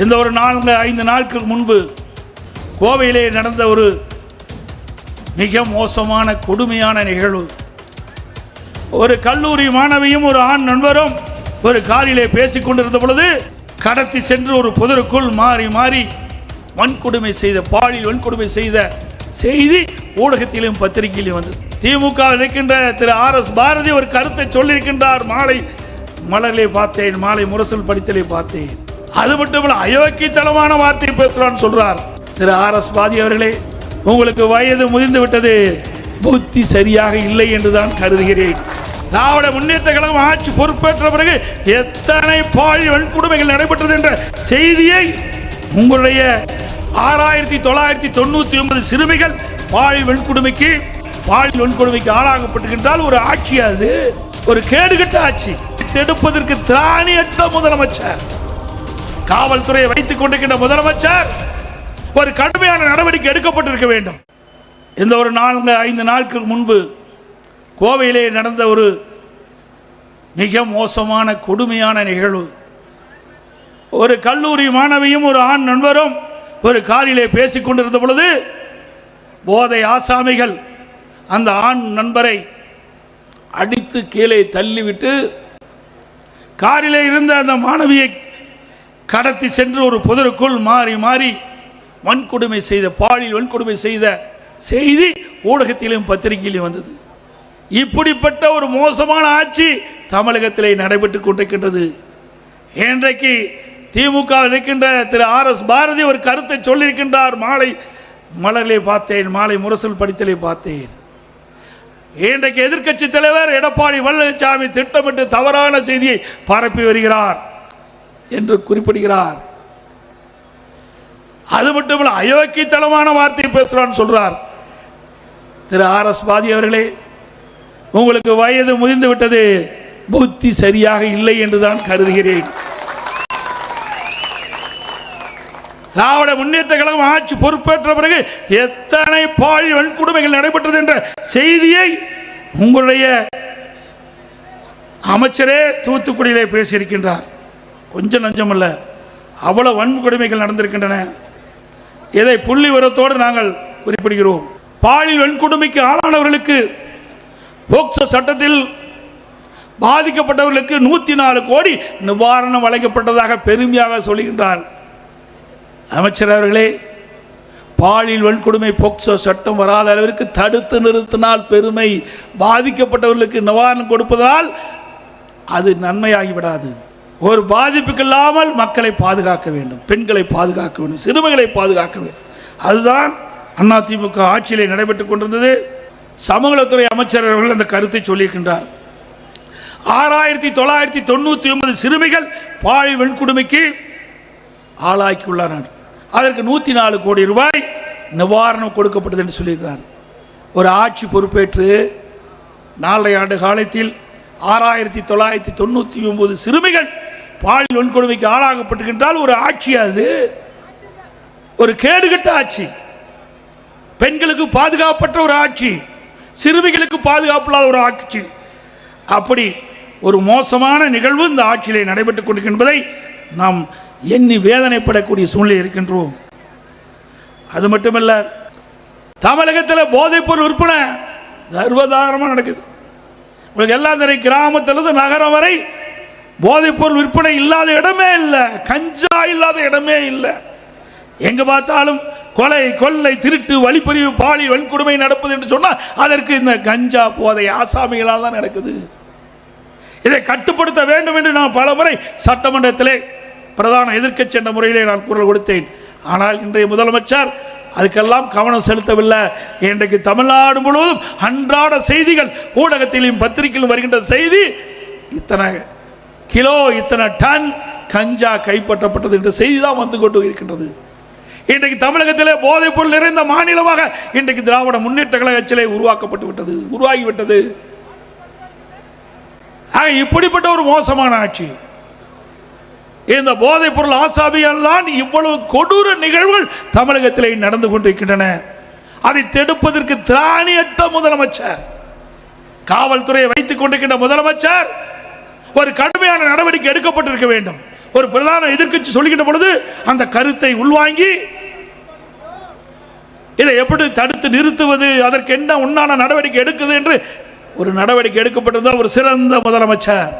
இந்த ஒரு 4-5 நாட்களுக்கு முன்பு கோவையிலே நடந்த ஒரு மிக மோசமான கொடுமையான நிகழ்வு. ஒரு கல்லூரி மாணவியும் ஒரு ஆண் நண்பரும் ஒரு காரிலே பேசிக் கொண்டிருந்த பொழுது கடத்தி சென்று ஒரு புதருக்குள் மாறி மாறி வன்கொடுமை செய்த பாலியல் வன்கொடுமை செய்த செய்தி ஊடகத்திலும் பத்திரிகையிலும் வந்தது. திமுக இருக்கின்ற திரு RS பாரதி ஒரு கருத்தை சொல்லியிருக்கின்றார். மாலை மலரிலே பார்த்தேன், மாலை முரசல் படித்தலை பார்த்தேன். அது மட்டுமல்ல, அயோக்கியத்தனமான வார்த்தை பேசுறான்னு சொல்றார். திரு RS பாரதி அவர்களே, உங்களுக்கு வயது முதிர்ந்து விட்டது, புத்தி சரியாக இல்லை என்றுதான் கருதுகிறேன். திராவிட முன்னேற்ற கழகம் ஆட்சி பொறுப்பேற்ற பிறகு எத்தனை பாலியல் வன்கொடுமைகள் நடைபெற்றது என்ற செய்தியை உங்களுடைய 6999 சிறுமிகள் பாலியல் வன்கொடுமைக்கு ஆளாகப்பட்டிருக்கின்றால் ஒரு ஆட்சி, அது ஒரு கேடுகட்ட ஆட்சி. தடுப்பதற்கு திராணியற்ற முதலமைச்சர், காவல்துறையை வைத்துக் கொண்டிருக்கின்ற முதலமைச்சர் ஒரு கடுமையான நடவடிக்கை எடுக்கப்பட்டிருக்க வேண்டும். இந்த ஒரு 4-5 நாட்களுக்கு முன்பு கோவையிலே நடந்த ஒரு மிக மோசமான கொடுமையான நிகழ்வு. ஒரு கல்லூரி மாணவியும் ஒரு ஆண் நண்பரும் ஒரு காரிலே பேசிக் கொண்டிருந்த பொழுது போதை ஆசாமிகள் அந்த ஆண் நண்பரை அடித்து கீழே தள்ளிவிட்டு காரிலே இருந்த அந்த மாணவியை கடத்தி சென்று ஒரு புதருக்குள் மாறி மாறி வன்கொடுமை செய்த பாலியல் வன்கொடுமை செய்த செய்தி ஊடகத்திலும் பத்திரிகையிலும் வந்தது. இப்படிப்பட்ட ஒரு மோசமான ஆட்சி தமிழகத்திலே நடைபெற்றுக் கொண்டிருக்கின்றது. இன்றைக்கு திமுக இருக்கின்ற திரு RS பாரதி ஒரு கருத்தை சொல்லியிருக்கின்றார். மாலை மலரிலே பார்த்தேன், மாலை முரசல் படித்தலை பார்த்தேன். இன்றைக்கு எதிர்க்கட்சி தலைவர் எடப்பாடி பழனிசாமி திட்டமிட்டு தவறான செய்தியை பரப்பி வருகிறார் என்று குறிப்பிடுகிறார். அது மட்டுமல்ல, அயோக்கியத்தனமான வார்த்தை பேசுறான்னு சொல்றார். திரு RS பாரதி அவர்களே, உங்களுக்கு வயது முதிர்ந்து விட்டது, புத்தி சரியாக இல்லை என்றுதான் கருதுகிறேன். திராவிட முன்னேற்ற கழகம் ஆட்சி பொறுப்பேற்ற பிறகு எத்தனை பாலியல் வன்கொடுமைகள் நடைபெற்றது என்ற செய்தியை உங்களுடைய அமைச்சரே தூத்துக்குடியிலே பேசியிருக்கின்றார். கொஞ்சம் நஞ்சமல்ல, அவ்வளவு வன்கொடுமைகள் நடந்திருக்கின்றன. இதை புள்ளி விவரத்தோடு நாங்கள் குறிப்பிடுகிறோம். பாலியல் வன்கொடுமைக்கு ஆளானவர்களுக்கு போக்சோ சட்டத்தில் பாதிக்கப்பட்டவர்களுக்கு 104 கோடி நிவாரணம் வழங்கப்பட்டதாக பெருமையாக சொல்கின்றார் அமைச்சர் அவர்களே. பாலியல் வன்கொடுமை போக்சோ சட்டம் வராத அளவிற்கு தடுத்து நிறுத்தினால் பெருமை, பாதிக்கப்பட்டவர்களுக்கு நிவாரணம் கொடுப்பதால் அது நன்மையாகிவிடாது. ஒரு பாதிப்புக்கு இல்லாமல் மக்களை பாதுகாக்க வேண்டும், பெண்களை பாதுகாக்க வேண்டும், சிறுமிகளை பாதுகாக்க வேண்டும். அதுதான் அதிமுக ஆட்சியிலே நடைபெற்றுக் கொண்டிருந்தது. சமூகத்துறை அமைச்சர் அவர்கள் அந்த கருத்தை சொல்லியிருக்கின்றார். 6999 சிறுமிகள் பாலியல் வன்கொடுமைக்கு ஆளாக்கியுள்ளார். அதற்கு 104 கோடி ரூபாய் நிவாரணம் கொடுக்கப்பட்டது என்று சொல்லியிருக்கிறார். ஒரு ஆட்சி பொறுப்பேற்று 4 ஆண்டு காலத்தில் 6999 சிறுமிகள் பாலியல் வன்கொடுமைக்கு ஆளாகப்பட்டிருக்கின்றால் ஒரு ஆட்சி, அது ஒரு கேடுகட்ட ஆட்சி. பெண்களுக்கு பாதுகாப்பற்ற ஒரு ஆட்சி, சிறுமிகளுக்கு பாதுகாப்பு இல்லாத ஒரு ஆட்சி. அப்படி ஒரு மோசமான நிகழ்வு இந்த ஆட்சியிலே நடைபெற்றுக் கொண்டிருக்கின்றதை நாம் எண்ணி வேதனைப்படக்கூடிய சூழ்நிலை இருக்கின்றோம். அது மட்டுமல்ல, தமிழகத்தில் போதைப்பொருள் விற்பனை சர்வதாரணமாக நடக்குது. உங்களுக்கு எல்லாம் தெரியும், கிராமத்திலிருந்து நகரம் வரை போதைப்பொருள் விற்பனை இல்லாத இடமே இல்லை, கஞ்சா இல்லாத இடமே இல்லை. எங்க பார்த்தாலும் கொலை, கொள்ளை, திருட்டு, வழிப்பறிவு, பாலியல் வன்கொடுமை நடப்பது என்று சொன்னால் அதற்கு இந்த கஞ்சா போதை ஆசாமிகளால் தான் நடக்குது. இதை கட்டுப்படுத்த வேண்டும் என்று நான் பல முறை சட்டமன்றத்திலே பிரதான எதிர்க்கட்சி என்ற முறையிலே நான் குரல் கொடுத்தேன். ஆனால் இன்றைய முதலமைச்சர் அதுக்கெல்லாம் கவனம் செலுத்தவில்லை. இன்றைக்கு தமிழ்நாடு முழுவதும் அன்றாட செய்திகள் ஊடகத்திலும் பத்திரிகையிலும் வருகின்ற செய்தி, இத்தனை கிலோ, இத்தனை டன் கஞ்சா கைப்பற்றப்பட்டது என்ற செய்தி தான் வந்து கொண்டு இருக்கின்றது. இன்றைக்கு தமிழகத்திலே போதைப் பொருள் நிறைந்த மாநிலமாக இன்றைக்கு திராவிட முன்னேற்ற கழக ஆட்சியிலே உருவாகிவிட்டது. இப்படிப்பட்ட ஒரு மோசமான ஆட்சி, இந்த போதைப் பொருள் ஆசாமியால் தான் இவ்வளவு கொடூர நிகழ்வுகள் தமிழகத்திலே நடந்து கொண்டிருக்கின்றன. அதை தடுப்பதற்கு திராணியற்ற முதலமைச்சர், காவல்துறையை வைத்துக் கொண்டிருக்கின்ற முதலமைச்சர் ஒரு கடுமையான நடவடிக்கை எடுக்கப்பட்டிருக்க வேண்டும். ஒரு பிரதான எதிர்க்கட்சி சொல்லுகின்ற பொழுது அந்த கருத்தை உள்வாங்கி இதை எப்படி தடுத்து நிறுத்துவது, அதற்கு என்ன உண்டான நடவடிக்கை எடுக்குது என்று ஒரு நடவடிக்கை எடுக்கப்பட்டதால் ஒரு சிறந்த முதலமைச்சர்.